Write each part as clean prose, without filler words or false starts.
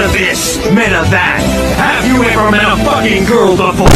of this, men of that. Have you ever met a fucking girl before?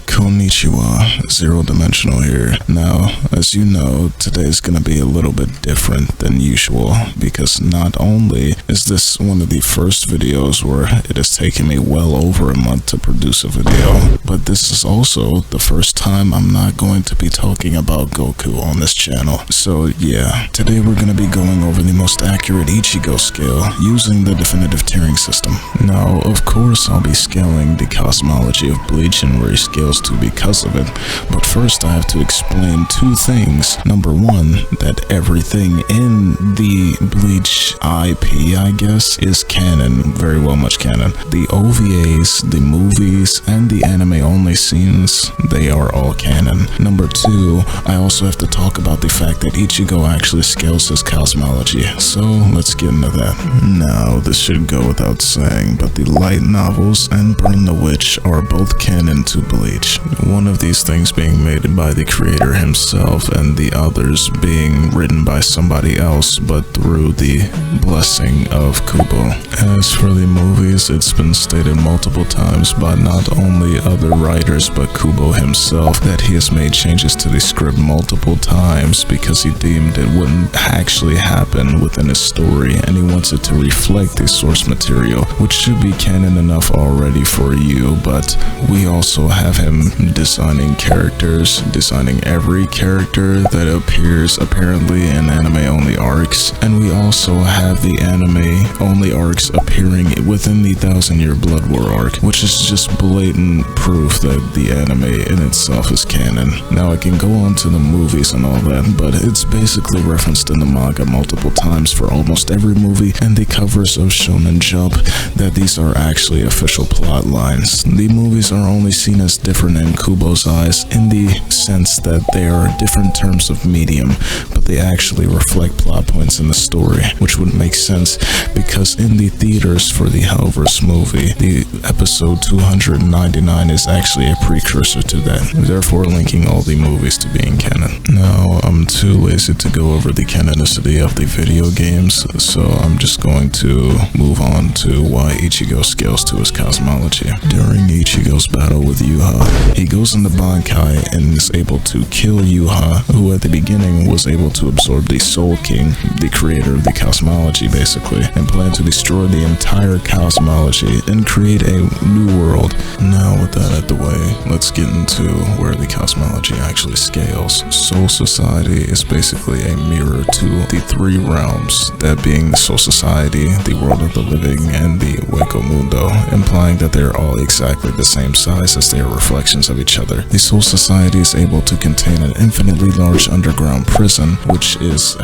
Konnichiwa, Zero Dimensional here. Now, as you know, today's gonna be a little bit different than usual, because not only is this one of the first videos where it has taken me well over a month to produce a video, but this is also the first time I'm not going to be talking about Goku on this channel. So yeah, today we're gonna be going over the most accurate Ichigo scale using the definitive tiering system. Now, of course, I'll be scaling the cosmology of Bleach and where he scales to because of it, but first I have to explain two things. Number one, that everything in the Bleach IP, I guess, is canon, very well much canon. The OVAs, the movies, and the anime-only scenes, they are all canon. Number two, I also have to talk about the fact that Ichigo actually scales his cosmology, so let's get into that. Now, this should go without saying, but the light novels and Burn the Witch are both canon to Bleach. One of these things being made by the creator himself and the others being written by somebody else, but through the blessing of Kubo. As for the movies, it's been stated multiple times by not only other writers but Kubo himself that he has made changes to the script multiple times because he deemed it wouldn't actually happen within his story, and he wants it to reflect the source material, which should be canon enough already for you, but we also have him designing characters, designing every character that appears apparently in anime-only arcs, and we also have the anime-only arcs appearing within the 1000-Year Blood War arc, which is just blatant proof that the anime in itself is canon. Now I can go on to the movies and all that, but it's basically referenced in the manga multiple times for almost every movie and the covers of Shonen Jump that these are actually official plot lines. The movies are only seen as different in Kubo's eyes in the sense that they are different terms of medium, but they actually reflect plot points in the story, which would make sense because in the theaters for the Hellverse movie, the episode 299 is actually a precursor to that, therefore linking all the movies to being canon. Now, I'm too lazy to go over the canonicity of the video games, so I'm just going to move on to why Ichigo scales to his cosmology. During Ichigo's battle with Yuha, he goes into Bankai and is able to kill Yuha, who at the beginning was able to absorb the Soul King, the creator of the cosmology basically, and plan to destroy the entire cosmology and create a new world. Now with that out the way, let's get into where the cosmology actually scales. Soul Society is basically a mirror to the three realms, that being the Soul Society, the world of the living, and the Hueco Mundo, implying that they're all exactly the same size as they are reflections of each other. The Soul Society is able to contain an infinitely large underground prison, which is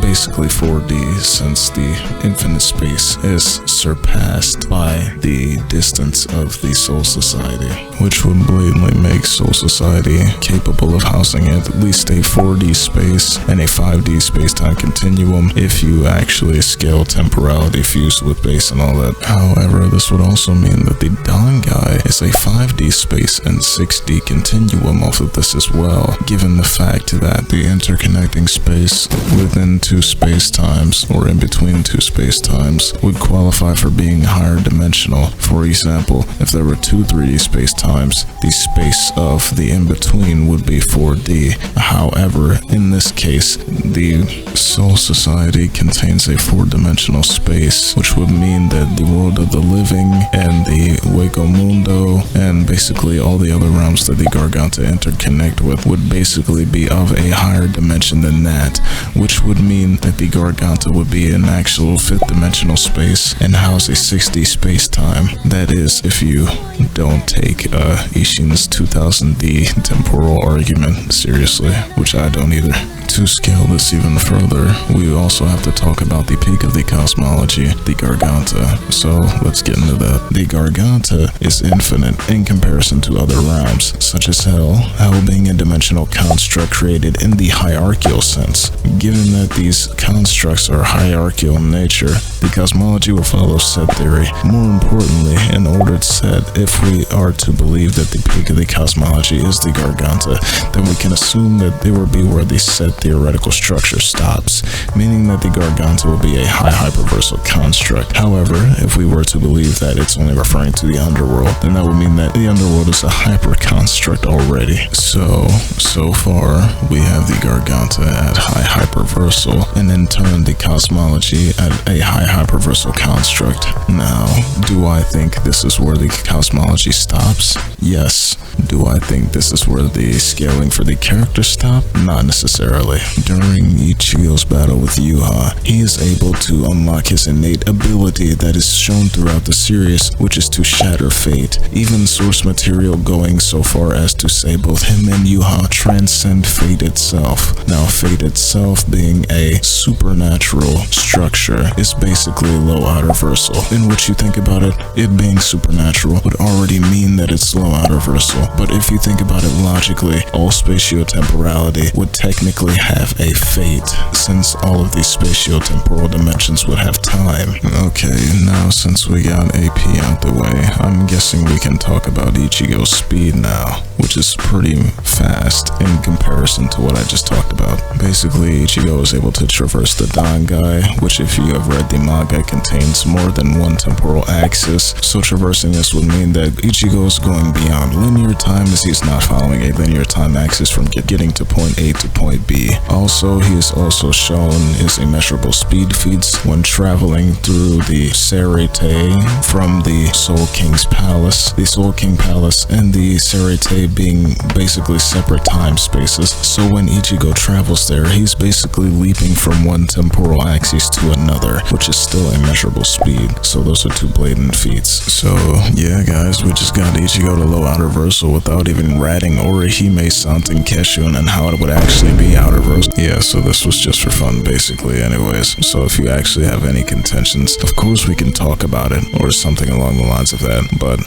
basically 4D, since the infinite space is surpassed by the distance of the Soul Society, which would blatantly make Soul Society capable of housing at least a 4D space and a 5D space-time continuum if you actually scale temporality fused with base and all that. However, this would also mean that the Dangai is a 5D space and 6D continuum off of this as well, given the fact that the interconnecting space within two space-times or in between two space-times would qualify for being higher dimensional. For example, if there were two 3D space-times, the space of the in-between would be 4D. However, in this case, the Soul Society contains a 4-dimensional space, which would mean that the world of the living and the Hueco Mundo and basically all the other realms that the Garganta interconnect with would basically be of a higher dimension than that, which would mean that the Garganta would be an actual 5th dimensional space and house a 6D space-time. That is, if you don't take Ishin's 2000D temporal argument seriously, which I don't either. To scale this even further, we also have to talk about the peak of the cosmology, the Garganta. So let's get into that. The Garganta is infinite in comparison to other realms, such as Hell, Hell being a dimensional construct created in the hierarchical sense. Given that these constructs are hierarchical in nature, the cosmology will follow set theory. More importantly, an ordered set, if we are to believe that the peak of the cosmology is the Garganta, then we can assume that they will be where the set theoretical structure stops, meaning that the Garganta will be a high hyperversal construct. However, if we were to believe that it's only referring to the underworld, then that would mean that the underworld is a hyperconstruct already. So far, we have the Garganta at high hyperversal, and in turn the cosmology at a high hyperversal construct. Now, do I think this is where the cosmology stops? Yes. Do I think this is where the scaling for the character stop? Not necessarily. During Ichigo's battle with Yuha, he is able to unlock his innate ability that is shown throughout the series, which is to shatter fate. Even source material going so far as to say both him and Yuha transcend fate itself. Now, fate itself being a supernatural structure is basically low outerversal. In which you think about it, it being supernatural would already mean that it's low outerversal. But if you think about it logically, all spatiotemporality would technically have a fate, since all of these spatiotemporal dimensions would have time. Okay, now since we got AP out the way, I'm guessing we can talk about Ichigo's speed now, which is pretty fast in comparison to what I just talked about. Basically, Ichigo is able to traverse the Dangai, which if you have read the manga contains more than one temporal axis, so traversing this would mean that Ichigo is going beyond linear time as he's not following a linear time axis from getting to point A to point B. Also, he is also shown his immeasurable speed feats when traveling through the Serete from the Soul King's Palace. The Soul King Palace and the Serete being basically separate time spaces, so when Ichigo travels there, he's basically leaping from one temporal axis to another, which is still immeasurable speed. So those are two blatant feats. So yeah guys, we just got Ichigo to low outerversal without even ratting Orihime Santen Keshun and how it would actually be outerversal. Yeah, so this was just for fun basically anyways. So if you actually have any contentions, of course we can talk about it or something along the lines of that, but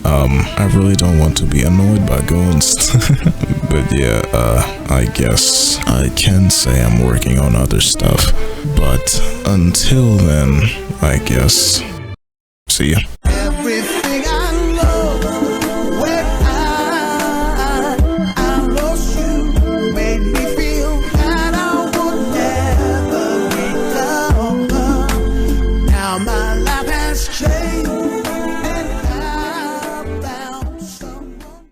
I really don't want to be annoyed by goons. But yeah, I guess I can say I'm working on other stuff, but until then, I guess, see ya.